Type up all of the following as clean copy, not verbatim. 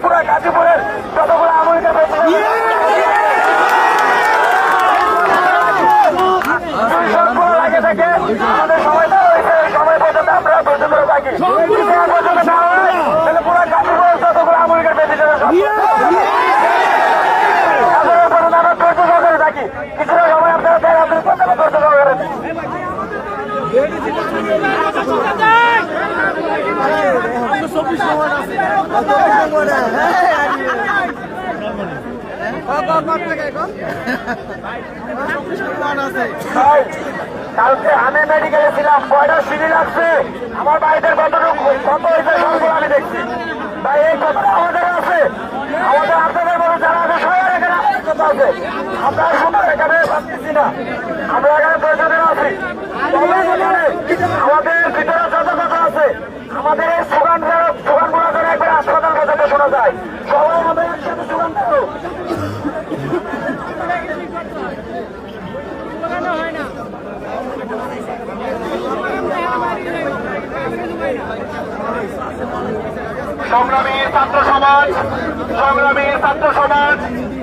পুরা গাজীপুরের যতগুলো আমেরিকা লাগে থাকে আমাদের সময় দেওয়া হয়েছে এই সময় পর্যন্ত আমরা পর্যন্ত থাকি পর্যন্ত না হয় তাহলে পুরা গাজীপুরের যতগুলো আমেরিকার প্রেসিডেন্ট আমরা ধৈর্য সহকারে থাকি কিছুটা সময় আপনারা দেন আপনি ধৈর্য সহকারে কালকে আমি মেডিকেলে ছিলাম 6টা সিঁড়ি লাগছে আমার বাড়িতে কতটুকু কত হয়েছে সবগুলো আমি দেখছি তাই এই কথাটা আমাদের আছে আমাদের আপনাদের মতো যারা আছে সবাই এখানে কথা আছে আমরা শুধু এখানে ভাবতেছি না আমরা এখানে প্রয়োজনে আছি আমাদের ভিতরে যত কথা আছে আমাদের এই সুগানগুলো করে একবার হাসপাতাল পর্যন্ত শোনা যায় সবাই আমাদের একসাথে সুগান করো সংগ্রামী ছাত্র সমাজ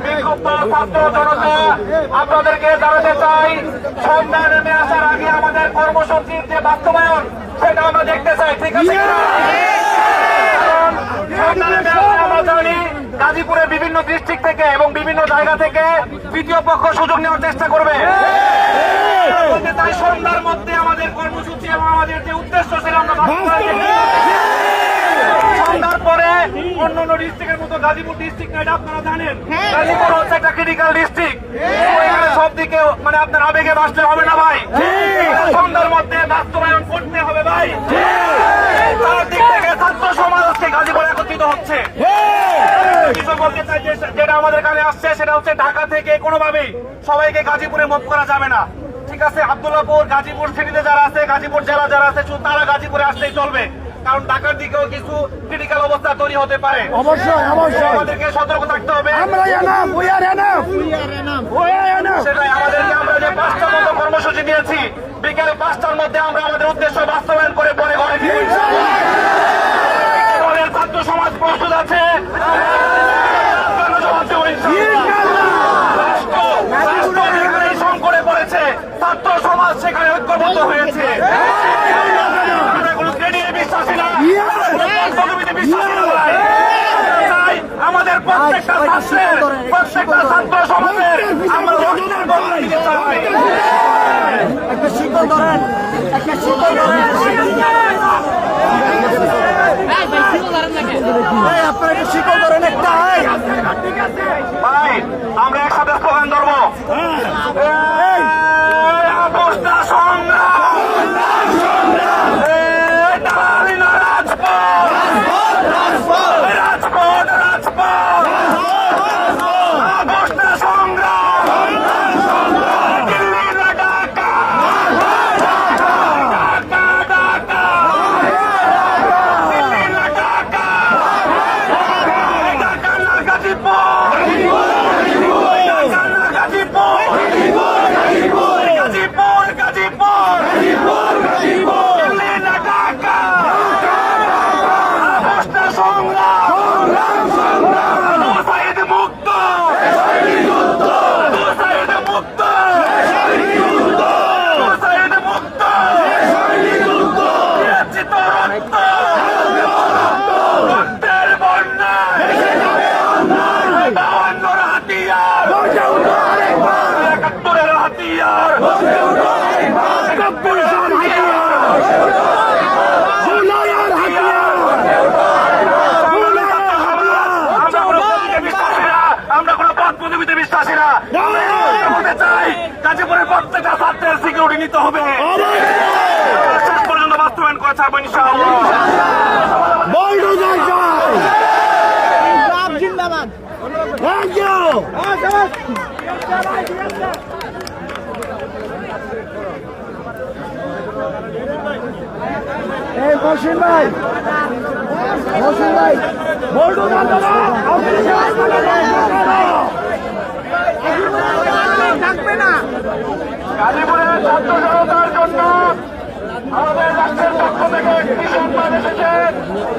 বিক্ষুব্ধ ছাত্র জনতা আপনাদেরকে জানাতে চাই সন্ধ্যা নেমে আসার আগে আমাদের কর্মসূচির যে বাস্তবায়ন সেটা আমরা দেখতে চাই ঠিক আছে আমরা জানি গাজীপুরের বিভিন্ন ডিস্ট্রিক্ট থেকে এবং বিভিন্ন জায়গা থেকে তৃতীয় পক্ষ সুযোগ নেওয়ার চেষ্টা করবে তাই সন্ধ্যার মধ্যে আমাদের কর্মসূচি এবং আমাদের যে উদ্দেশ্য সেটা আমরা সন্ধ্যার পরে অন্য অন্য ডিস্ট্রিক্টের মতো গাজীপুর ডিস্ট্রিক্ট এটা আপনারা জানেন গাজীপুর হচ্ছে একটা ক্রিটিক্যাল ডিস্ট্রিক্ট সব দিকে মানে আপনার আবেগে বাঁচতে হবে না ভাই সন্ধ্যার মধ্যে বাস্তবায়ন করতে হবে ভাই তার দিক থেকে ছাত্র সমাজ আজকে গাজীপুর একত্রিত হচ্ছে কিছু বলতে চাই যেটা আমাদের কানে আসছে সেটা হচ্ছে ঢাকা থেকে কোনোভাবেই সবাইকে গাজীপুরে মুভ করা যাবে না ঠিক আছে আব্দুল্লাহপুর গাজীপুর সিটিতে যারা আছে গাজীপুর জেলা যারা আছে তারা গাজীপুরে আসলেই চলবে কারণ ঢাকার দিকেও কিছু ক্রিটিক্যাল অবস্থা তৈরি হতে পারে অবশ্যই আমাদেরকে সতর্ক থাকতে হবে সেটাই আমাদেরকে আমরা যে 5টার মতো কর্মসূচি দিয়েছি বিকেল 5টার মধ্যে আমরা আমাদের উদ্দেশ্য বাস্তবায়ন করে পরে ঘরে ফিরে আমাদের ছাত্র সমাজ প্রস্তুত আছে সংকটে পড়েছে ছাত্র সমাজ সেখানে ঐক্যবদ্ধ হয়েছে আমাদের প্রত্যেকটা ছাত্র সমাজের আমরা একটা শিকল ধরেন আপনারা একটা শিকল ধরেন একটা ভাই আমরা একসাথে স্লোগান ধরবো গাজীপুরের প্রত্যেকটা ছাত্রের সিকিউরিটি নিতে হবে শেষ পর্যন্ত বাস্তবায়ন করে ছাড়বো ইনশাআল্লাহ জিন্দাবাদ থ্যাংক ইউ মহসিন ভাই থাকবে না গাজীপুরের ছাত্র জনতার জন্য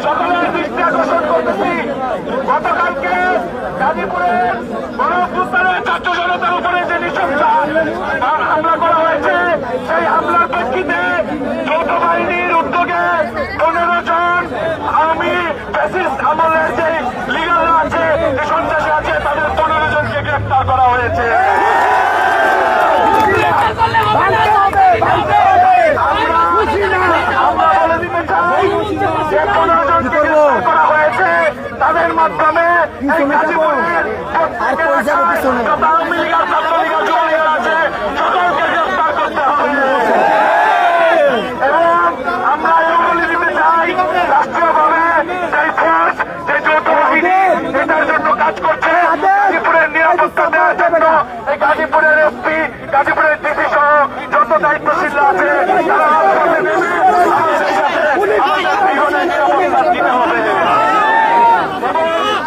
সকলের দৃষ্টি আকর্ষণ করতেছি, গতকালকে গাজীপুরের গণঅভ্যুত্থানে ছাত্র জনতার উপরে যে নৃশংস হামলা করা হয়েছে, সেই হামলার প্রেক্ষিতে যৌথ বাহিনীর উদ্যোগে 15 জন আওয়ামী ফ্যাসিস্ট আমলের যে লিগাররা আছে, যে সন্ত্রাসী আছে, তাদের 15 জনকে গ্রেফতার করা হয়েছে। আমরা বলে দিতে চাই যে 15 জনকে গ্রেফতার করা হয়েছে, তাদের মাধ্যমে এই গাজীপুরের যত আওয়ামী লীগার, ছাত্রলীগার, যুবলীগার আছে, সকলকে গ্রেফতার করতে হবে। এবং আমরা এও বলে দিতে চাই, রাষ্ট্রীয়ভাবে যে ফোর্স, যে যৌথ বাহিনী এটার জন্য কাজ করছে, গাজীপুরের নিরাপত্তা দেওয়ার জন্য এই গাজীপুরের এসপি, গাজীপুরের ডিসি সহ যত দায়িত্বশীল আছে, তারা রাজপথে নেমে আমাদের সাথে আমাদের জীবনের নিরাপত্তা দিতে হবে।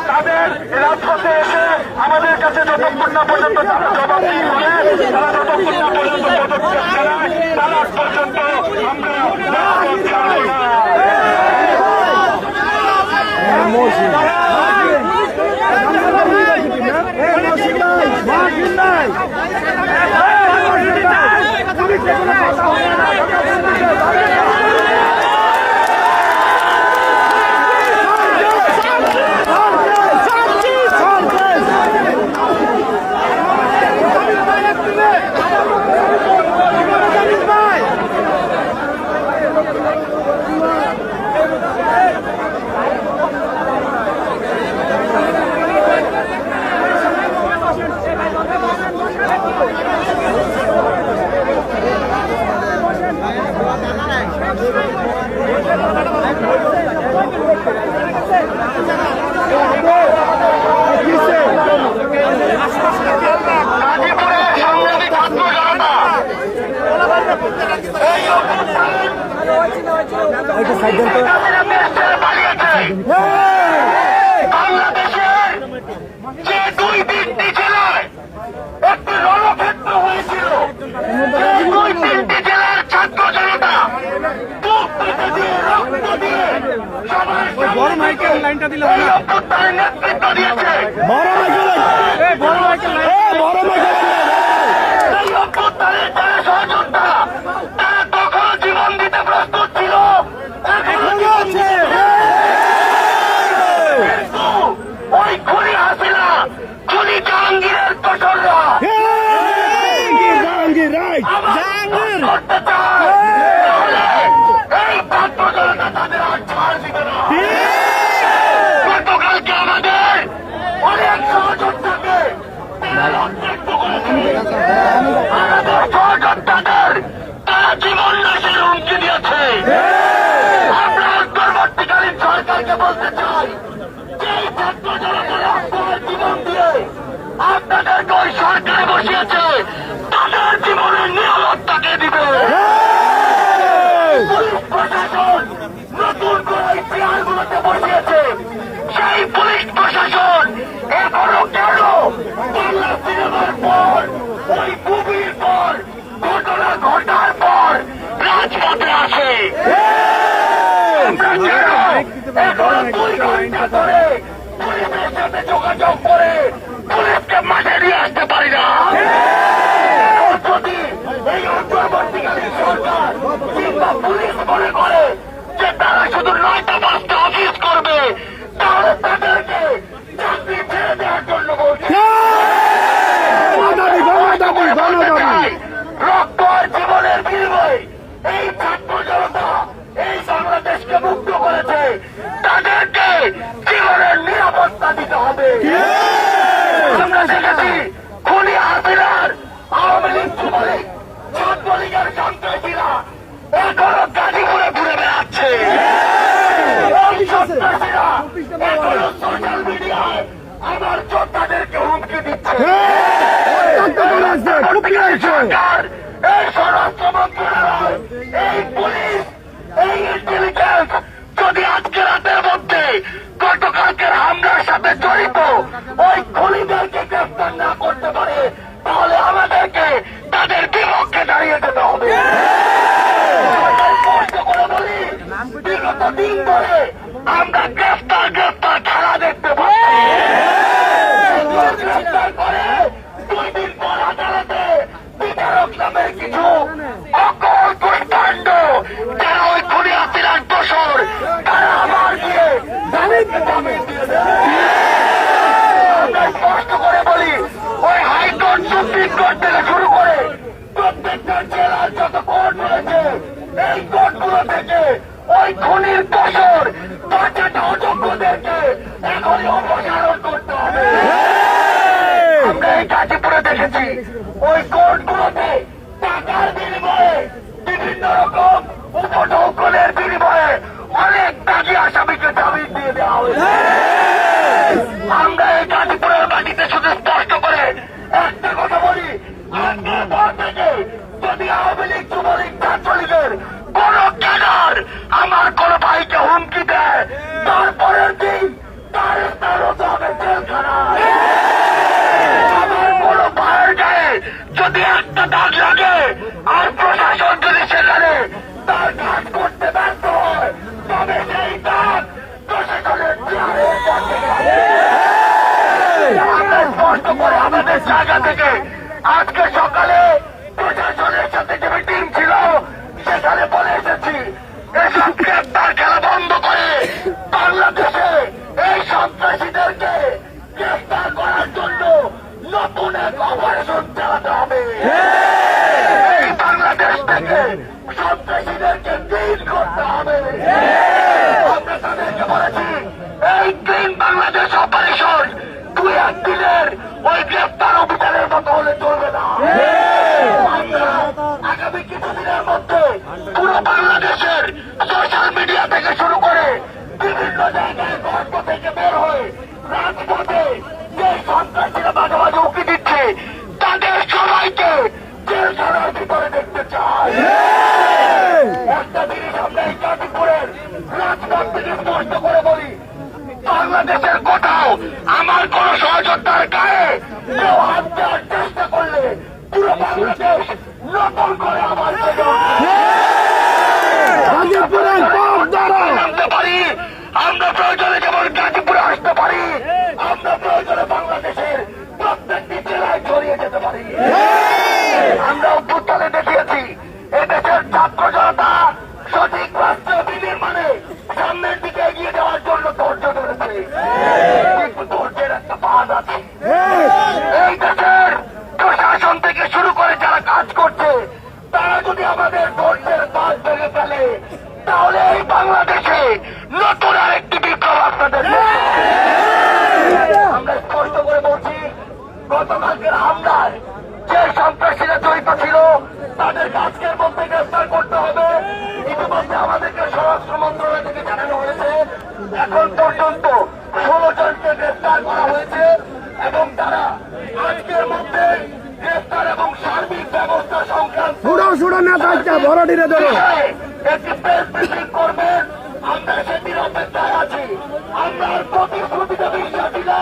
তাদের রাজপথে এসে আমাদের কাছে যতক্ষণ না পর্যন্ত তারা জবাবদিহি করে, তারা যতক্ষণ না পর্যন্ত পদক্ষেপ জানায়, তারা পর্যন্ত আমরা রাজপথ ছাড়ব না। বাংলাদেশের যে 2-3টি জেলায় একটি রণক্ষেত্র হয়েছিল, সেই 2-3টি জেলার ছাত্র জনতা বুক পেতে দিয়ে, রক্ত দিয়ে সবার সামনে এই অভ্যুত্থানে নেতৃত্ব দিয়েছে। এই অভ্যুত্থানের যারা সহযোদ্ধা, তারা তখন জীবন দিতে প্রস্তুত ছিল, কিন্তু ওই খুনি হাসিনা, খুনি জাহাঙ্গীরের দোসররা করতে চায়, তাহলে এই ছাত্র জনতা তাদের আর ছাড় দিবে না। গতকালকে আমাদের অনেক সহযোদ্ধাকে আমাদের সহযোদ্ধাদের তারা জীবন নাশের হুমকি দিয়েছে। আমরা অন্তর্বর্তীকালীন সরকারকে বলতে চাই, যে ছাত্র জনতা রক্তের জীবন দিয়ে আপনাদেরকে ওই সরকারে বসিয়েছে, তাদের জীবনের নিরাপত্তাকে দিবে। পুলিশ প্রশাসন নতুন করে চেয়ারগুলোতে বসিয়েছে, সেই পুলিশ প্রশাসন এখনো কেন বাংলা সিনেমার পর, ওই মুভির পর, ঘটনা ঘটার পর রাজপথে আসে? আমরা কেন এখনো 2 ঘন্টা ধরে পুলিশের সাথে যোগাযোগ করে পুলিশকে মাঠে নিয়ে আসতে পারি না? যদি এই অন্তর্বর্তীকালীন সরকার কিংবা পুলিশ মনে করে যে তারা শুধু 9টা 5টা অফিস করবে, তাহলে তাদেরকে চাকরি ছেড়ে দেওয়ার জন্য বলছে। রক্ত আর জীবনের বিনিময়ে এই ছাত্র জনতা এই বাংলাদেশকে মুক্ত করেছে, তাদেরকে জীবনের নিরাপত্তা দিতে হবে। আমরা দেখেছি খুনি হাসিনার, আওয়ামী লীগ, যুবলীগ, ছাত্রলীগের সন্ত্রাসীরা এখনো গাজীপুরে ঘুরে বেড়াচ্ছে। ওই সন্ত্রাসীরা এখনো সোশ্যাল মিডিয়ায় আমার যোদ্ধাদেরকে হুমকি দিচ্ছে। সরকার, এই স্বরাষ্ট্র মন্ত্রণালয়, এই পুলিশ, এই ইন্টেলিজেন্স যদি আজকে রাতের মধ্যে গতকালকের হামলার সাথে জড়িত ওই খুনিদেরকে গ্রেফতার না করতে পারে, তাহলে আমাদেরকে তাদের বিপক্ষে দাঁড়িয়ে যেতে হবে। করে বলি, বিগত দিন ধরে আমরা গ্রেফতার খেলা দেখতে পাচ্ছি। গ্রেফতার করে 2 দিন পর আদালতে বিচারক নামের কিছু অকল দুষ্টান্ড যারা ওই খুনি হাসিনার দোষর তারা আবার গিয়ে জামিন দিয়েছে। আমরা স্পষ্ট করে বলি, ওই হাইকোর্ট সুপ্রিম কোর্ট থেকে শুরু করে প্রত্যেকটা জেলার যত কোর্ট রয়েছে এই কোর্টগুলো থেকে ওই খুনির দোষর 5টা অযোগ্যদেরকে এখনই অপসারণ করতে হবে। আমরা এই গাজীপুরে দেখেছি ওই কোর্টগুলোতে টাকার বিনিময়ে বিভিন্ন রকম উপঢৌকনের বিনিময়ে অনেক দাগি আসামিকে জামিন দিয়ে দেওয়া হয়েছে। আমরা এই গাজীপুরের মাটিতে শুধু স্পষ্ট করে একটা কথা বলি, আজকের পর থেকে যদি আওয়ামী লীগ যুবলীগ ছাত্রলীগের কোন ক্যাডার আমার কোন ভাইকে হুমকি দেয় তারপরের দিন তার স্থান হতে হবে জেলখানায়। আমার কোন ভাইয়ের গায়ে যদি একটা দাগ লাগে আর প্রশাসন যদি সেখানে তার কাজ করতে ব্যর্থ হয় তবে সেই দাগ প্রশাসনের চেয়ারের কাছে যাবে। আমরা স্পষ্ট করে আমাদের জায়গা থেকে আজকে সকালে প্রশাসনের সাথে যে মিটিং ছিল সেখানে বলে এসেছি, এসব গ্রেপ্তার খেলা বন্ধ করে বাংলাদেশে এই সন্ত্রাসীদেরকে গ্রেপ্তার করার জন্য নতুন এক অপারেশন চালাতে হবে। এই বাংলাদেশ থেকে সন্ত্রাসীদেরকে ক্লিন করতে হবে। আমরা তাদেরকে বলেছি এই ক্লিন বাংলাদেশ অপারেশন 2-1 দিনের ওই গ্রেপ্তার অভিযানের মতো হলে চলবে না। আমরা আগামী কিছুদিনের মধ্যে পুরো বাংলাদেশের সোশ্যাল মিডিয়া থেকে শুরু করে বিভিন্ন জায়গায় গল্প থেকে বের হয়ে রাজপথে যে সন্ত্রাসীরা মাঝে মাঝে উঁকি দিচ্ছে তাদের সবাইকে জেলখানার ভিতরে দেখতে চাই। একটা জিনিস আমরা এই গাজীপুরের রাজপথ থেকে স্পষ্ট করে বলি, বাংলাদেশের কোথাও আমার কোন সহযোদ্ধার গায়ে কেউ হাত দেওয়ার চেষ্টা করলে পুরো বাংলাদেশ নতুন করে আমার নামতে পারি। আমরা প্রয়োজনে যেমন গাজীপুরে আসতে পারি, আমরা প্রয়োজনে বাংলাদেশের প্রত্যেকটি জেলায় ছড়িয়ে যেতে পারি। আমরা অভ্যুত্থানে দেখিয়েছি এদেশের ছাত্র জনতা সঠিক রাষ্ট্রীয় বিনির্মাণে সামনের দিকে এগিয়ে যাওয়ার জন্য ধৈর্য ধরেছে, কিন্তু ধৈর্যের একটা বাঁধ আছে। এই দেশের প্রশাসন থেকে শুরু করে যারা কাজ করছে তারা যদি আমাদের ধৈর্যের বাঁধ ভেঙে ফেলে তাহলে এই বাংলাদেশে নতুন আরেকটি বিপ্লব আপনাদের। আমরা স্পষ্ট করে বলছি, গতকালকের হামলায় যে সন্ত্রাসীরা জড়িত ছিল তাদেরকে আজকের মধ্যে গ্রেফতার করতে হবে। ইতিমধ্যে আমাদেরকে স্বরাষ্ট্র মন্ত্রণালয় থেকে জানানো হয়েছে এখন পর্যন্ত 16 জনকে গ্রেফতার করা হয়েছে এবং তারা আজকের মধ্যে গ্রেফতার এবং সার্বিক ব্যবস্থা সংক্রান্ত একটি প্রেস ব্রিফিং করবেন। আমরা সেটির অপেক্ষায় আছি। আমরা প্রতিশ্রুতিতে বিশ্বাসী না।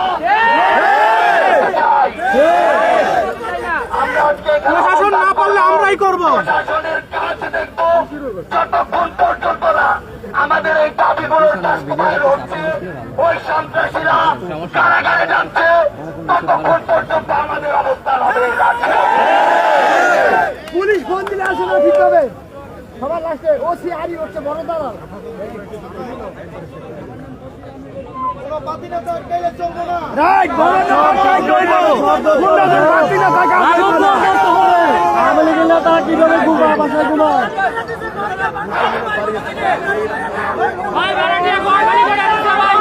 আমরা আজকে প্রশাসন না পারলে আমরাই করবো, প্রশাসনের কাজ দেখবো যতক্ষণ পর্যন্ত না আমাদের এই দাবিগুলোর বাস্তবায়ন হচ্ছে, ওই সন্ত্রাসীরা কারাগারে যাচ্ছে ততক্ষণ পর্যন্ত আমাদের অবস্থান হবে। পুলিশ ফোন দিলে আসে না ঠিক হবে। সবার লাস্টে ওসি আরি হচ্ছে বড় দালাল। রাইট বড় দালাল গুন্ডাদের পার্টি না থাকে আমলে গেলে তা কিভাবে গুবা বাসায় গুবা ভাই ভাড়াটিয়া কয় গাড়ি করে সবাই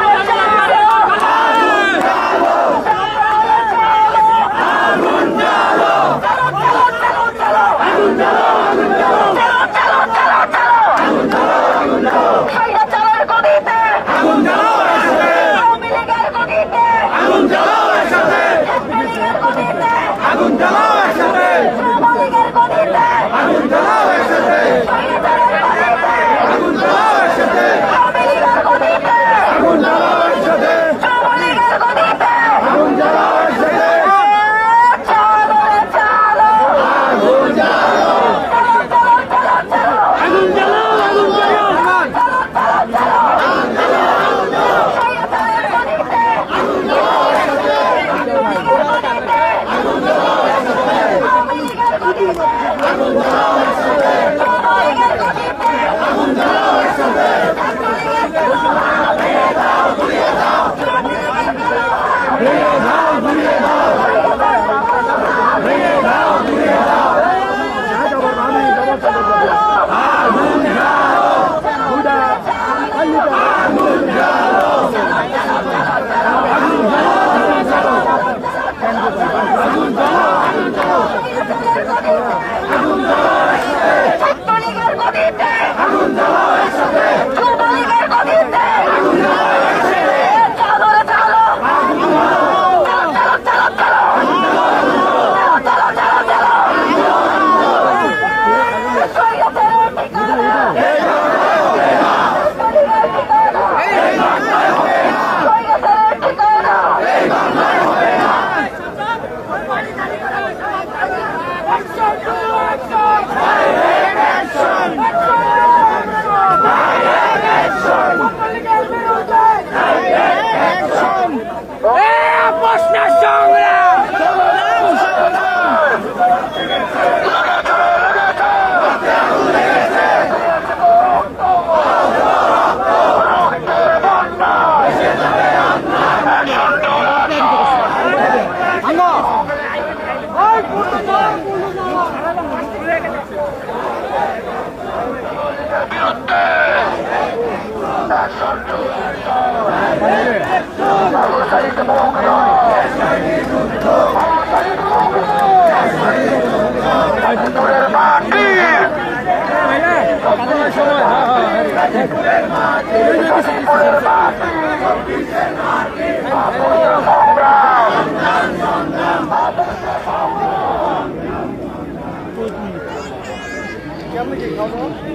আগুন জ্বালাও একসাথে মাটি কেমন কি খাওয়া